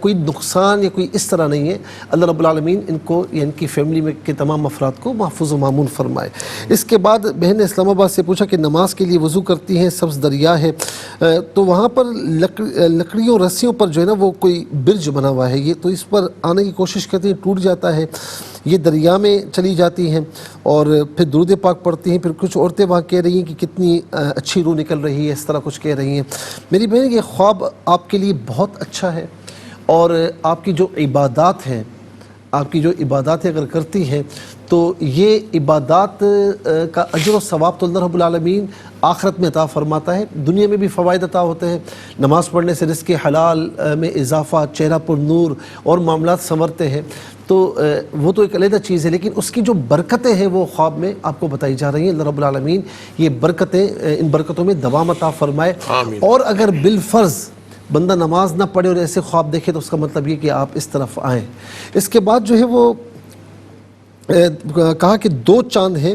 [SPEAKER 3] کوئی نقصان یا کوئی اس طرح نہیں ہے۔ اللہ رب العالمین ان کو یا ان کی فیملی میں کے تمام افراد کو محفوظ و مامون فرمائے۔ اس کے بعد بہن نے اسلام آباد سے پوچھا کہ نماز کے لیے وضو کرتی ہیں، سبز دریا ہے، تو وہاں پر لکڑیوں رسیوں پر جو ہے نا وہ کوئی برج بنا ہوا ہے، یہ تو اس پر آنے کی کوشش کرتی ہیں، ٹوٹ جاتا ہے، یہ دریا میں چلی جاتی ہیں اور پھر درود پاک پڑھتی ہیں۔ پھر کچھ عورتیں وہاں کہہ رہی ہیں کہ کتنی اچھی روح نکل رہی ہے، اس طرح کچھ کہہ رہی ہیں۔ میری بہن یہ خواب آپ کے لیے بہت اچھا ہے، اور آپ کی جو عبادات ہیں، آپ کی جو عبادات اگر کرتی ہیں تو یہ عبادات کا اجر و ثواب تو اللہ رب العالمین آخرت میں عطا فرماتا ہے، دنیا میں بھی فوائد عطا ہوتے ہیں۔ نماز پڑھنے سے رزق حلال میں اضافہ، چہرہ پر نور اور معاملات سنورتے ہیں، تو وہ تو ایک علیحدہ چیز ہے، لیکن اس کی جو برکتیں ہیں وہ خواب میں آپ کو بتائی جا رہی ہیں۔ اللہ رب العالمین یہ برکتیں، ان برکتوں میں دوام عطا فرمائے۔ اور اگر بالفرض بندہ نماز نہ پڑھے اور ایسے خواب دیکھے تو اس کا مطلب یہ کہ آپ اس طرف آئیں۔ اس کے بعد جو ہے وہ کہا کہ 2 چاند ہیں،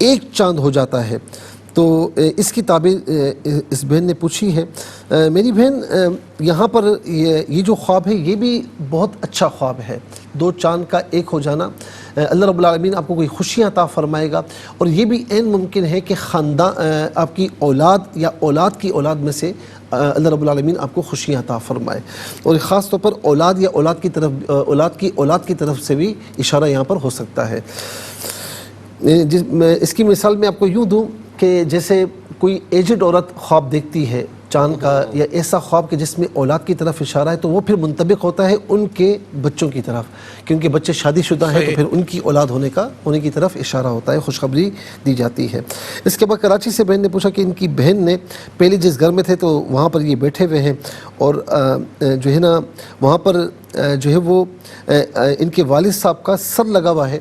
[SPEAKER 3] 1 چاند ہو جاتا ہے، تو اس کی تعبیر اس بہن نے پوچھی ہے۔ میری بہن یہاں پر یہ جو خواب ہے یہ بھی بہت اچھا خواب ہے، 2 چاند کا 1 ہو جانا۔ اللہ رب العالمین آپ کو کوئی خوشیاں عطا فرمائے گا، اور یہ بھی عین ممکن ہے کہ خاندان آپ کی اولاد یا اولاد کی اولاد میں سے اللہ رب العالمین آپ کو خوشیاں عطا فرمائے، اور خاص طور پر اولاد یا اولاد کی طرف اولاد کی طرف سے بھی اشارہ یہاں پر ہو سکتا ہے۔ اس کی مثال میں آپ کو یوں دوں کہ جیسے کوئی ایجڈ عورت خواب دیکھتی ہے چاند کا یا ایسا خواب کہ جس میں اولاد کی طرف اشارہ ہے، تو وہ پھر منطبق ہوتا ہے ان کے بچوں کی طرف، کیونکہ بچے شادی شدہ ہیں تو پھر ان کی اولاد ہونے کی طرف اشارہ ہوتا ہے، خوشخبری دی جاتی ہے۔ اس کے بعد کراچی سے بہن نے پوچھا کہ ان کی بہن نے پہلے جس گھر میں تھے تو وہاں پر یہ بیٹھے ہوئے ہیں، اور جو ہے نا وہاں پر جو ہے وہ ان کے والد صاحب کا سر لگا ہوا ہے،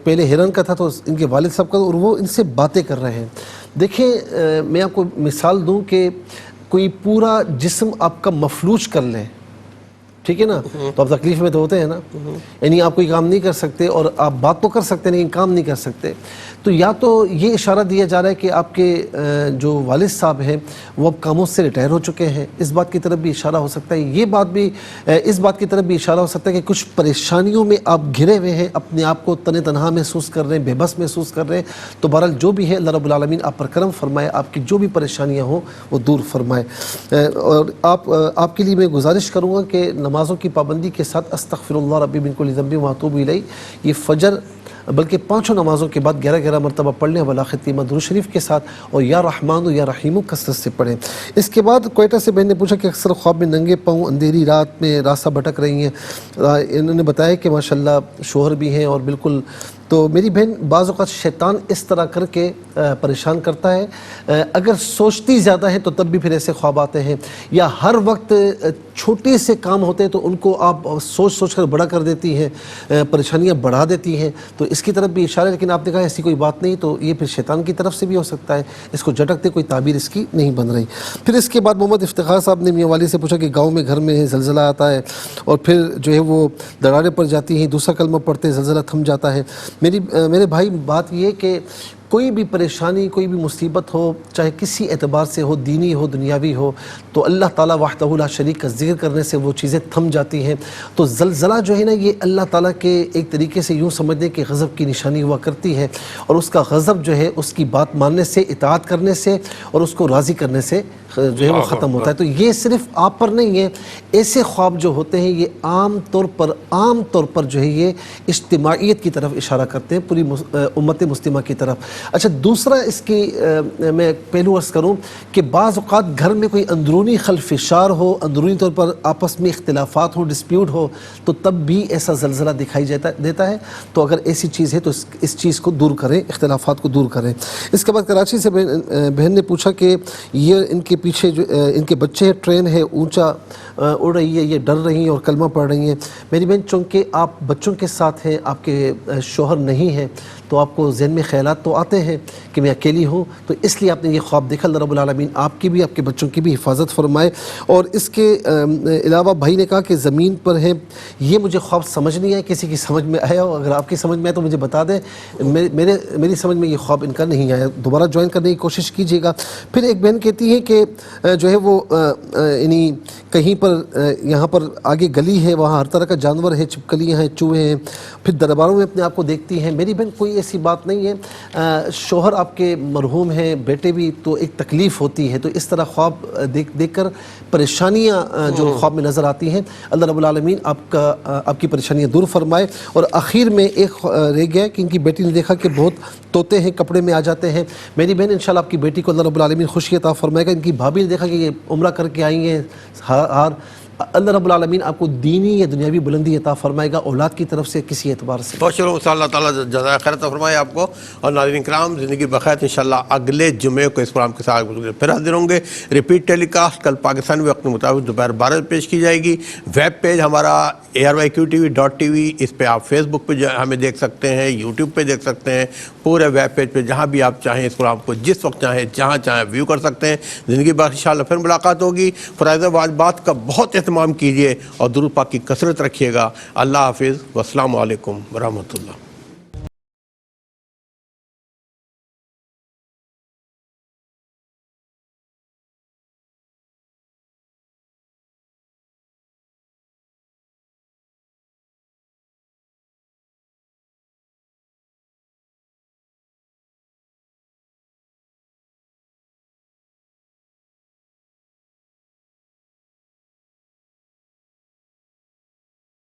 [SPEAKER 3] پہلے ہرن کا تھا تو ان کے والد صاحب کا، اور وہ ان سے باتیں کر رہے ہیں۔ دیکھیں میں آپ کو مثال دوں کہ کوئی پورا جسم آپ کا مفلوج کر لیں، ٹھیک ہے نا، تو آپ تکلیف میں تو ہوتے ہیں نا، یعنی آپ کوئی کام نہیں کر سکتے، اور آپ بات تو کر سکتے ہیں لیکن کام نہیں کر سکتے، تو یا تو یہ اشارہ دیا جا رہا ہے کہ آپ کے جو والد صاحب ہیں وہ اب کاموں سے ریٹائر ہو چکے ہیں، اس بات کی طرف بھی اشارہ ہو سکتا ہے۔ یہ بات بھی اس بات کی طرف بھی اشارہ ہو سکتا ہے کہ کچھ پریشانیوں میں آپ گھرے ہوئے ہیں، اپنے آپ کو تن تنہا محسوس کر رہے ہیں، بے بس محسوس کر رہے ہیں، تو بہرحال جو بھی ہے اللہ رب العالمین آپ پر کرم فرمائے، آپ کی جو بھی پریشانیاں ہوں وہ دور فرمائے۔ اور آپ کے لیے میں گزارش کروں گا کہ نمازوں کی پابندی کے ساتھ استغفر اللہ ربی من کل ذنب واتوب الیہ، یہ فجر بلکہ 5 نمازوں کے بعد 11 مرتبہ پڑھ لیں، ولا ختیمہ درود شریف کے ساتھ، اور یا رحمان و یا رحیم کثرت سے پڑھیں۔ اس کے بعد کوئٹہ سے بہن نے پوچھا کہ اکثر خواب میں ننگے پاؤں اندھیری رات میں راستہ بھٹک رہی ہیں، انہوں نے بتایا کہ ماشاءاللہ شوہر بھی ہیں، اور بالکل تو میری بہن بعض اوقات شیطان اس طرح کر کے پریشان کرتا ہے، اگر سوچتی زیادہ ہے تو تب بھی پھر ایسے خواب آتے ہیں، یا ہر وقت چھوٹے سے کام ہوتے ہیں تو ان کو آپ سوچ کر بڑا کر دیتی ہیں، پریشانیاں بڑھا دیتی ہیں، تو اس کی طرف بھی اشارہ ہے، لیکن آپ نے کہا ایسی کوئی بات نہیں، تو یہ پھر شیطان کی طرف سے بھی ہو سکتا ہے، اس کو جھٹکتے کوئی تعبیر اس کی نہیں بن رہی۔ پھر اس کے بعد محمد افتخار صاحب نے میاں والی سے پوچھا کہ گاؤں میں گھر میں زلزلہ آتا ہے اور پھر جو ہے وہ دراڑیں پڑ جاتی ہیں، دوسرا کلمہ پڑھتے زلزلہ تھم جاتا ہے۔ میرے بھائی بات یہ کہ کوئی بھی پریشانی، کوئی بھی مصیبت ہو، چاہے کسی اعتبار سے ہو، دینی ہو دنیاوی ہو، تو اللہ تعالیٰ وحدہ لا شریک کا ذکر کرنے سے وہ چیزیں تھم جاتی ہیں۔ تو زلزلہ جو ہے نا یہ اللہ تعالیٰ کے ایک طریقے سے یوں سمجھ دیں کہ غضب کی نشانی ہوا کرتی ہے، اور اس کا غضب جو ہے اس کی بات ماننے سے، اطاعت کرنے سے اور اس کو راضی کرنے سے جو ہے وہ ختم ہوتا ہے۔ تو یہ صرف آپ پر نہیں ہے، ایسے خواب جو ہوتے ہیں یہ عام طور پر جو ہے یہ اجتماعیت کی طرف اشارہ کرتے ہیں، پوری امت مسلمہ کی طرف۔ اچھا دوسرا اس کی میں پہلو عرض کروں کہ بعض اوقات گھر میں کوئی اندرونی خلفشار ہو، اندرونی طور پر آپس میں اختلافات ہو، ڈسپیوٹ ہو، تو تب بھی ایسا زلزلہ دکھائی دیتا ہے. تو اگر ایسی چیز ہے تو اس چیز کو دور کریں، اختلافات کو دور کریں. اس کے بعد کراچی سے بہن نے پوچھا کہ یہ ان کے پیچھے جو ان کے بچے ہیں، ٹرین ہے اونچا اڑ رہی ہے، یہ ڈر رہی ہیں اور کلمہ پڑھ رہی ہیں. میری بہن چونکہ آپ بچوں کے ساتھ ہیں، آپ کے شوہر نہیں ہیں، تو آپ کو ذہن میں خیالات تو آتے ہیں کہ میں اکیلی ہوں، تو اس لیے آپ نے یہ خواب دیکھا. اللہ رب العالمین آپ کی بھی، آپ کے بچوں کی بھی حفاظت فرمائے. اور اس کے علاوہ بھائی نے کہا کہ زمین پر ہیں. یہ مجھے خواب سمجھ نہیں آیا، کسی کی سمجھ میں آیا ہو، اگر آپ کی سمجھ میں آئے تو مجھے بتا دیں. میری سمجھ میں یہ خواب ان کا نہیں آیا، دوبارہ جوائن کرنے کی کوشش کیجیے گا. پھر ایک بہن کہتی ہے کہ جو ہے وہ یعنی کہیں پر یہاں پر آگے گلی ہے، وہاں ہر طرح کا جانور ہے، چھپکلیاں ہیں، چوہے ہیں. پھر درباروں میں اپنے آپ کو دیکھتی ہیں. میری بہن کوئی ایسی بات نہیں ہے، شوہر آپ کے مرحوم ہیں، بیٹے بھی، تو ایک تکلیف ہوتی ہے. تو اس طرح خواب دیکھ کر پریشانیاں جو خواب میں نظر آتی ہیں، اللہ رب العالمین آپ کی پریشانیاں دور فرمائے. اور آخر میں ایک رہ گیا کہ ان کی بیٹی نے دیکھا کہ بہت طوطے ہیں کپڑے میں آ جاتے ہیں. میری بہن انشاءاللہ آپ کی بیٹی کو اللہ رب العالمین خوشی عطا فرمائے گا. ان کی بھابھی نے دیکھا کہ یہ عمرہ کر کے آئی ہیں، اللہ رب العالمین آپ کو دینی یا دنیاوی بلندی عطا فرمائے گا، اولاد کی طرف سے کسی اعتبار سے.
[SPEAKER 2] بہت شکریہ، اللہ تعالیٰ جزائے خیر عطا فرمائے آپ کو. اور ناظرین کرام، زندگی بخیر. انشاءاللہ اگلے جمعے کو اس پروگرام کے ساتھ پھر حاضر ہوں گے. ریپیٹ ٹیلی کاسٹ کل پاکستانی وقت کے مطابق دوپہر 12 بجے پیش کی جائے گی. ویب پیج ہمارا ARYQTV.tv، اس پہ آپ فیس بک پہ ہمیں دیکھ سکتے ہیں، یوٹیوب پہ دیکھ سکتے ہیں. پورے ویب پیج پہ جہاں بھی آپ چاہیں اس پروگرام کو جس وقت چاہیں جہاں چاہیں ویو کر سکتے ہیں. زندگی بخیر. انشاءاللہ پھر ملاقات ہوگی. فرائض واجبات کا بہت اہتمام کیجیے اور درود پاک کی کثرت رکھیے گا. اللہ حافظ، والسلام علیکم ورحمۃ اللہ.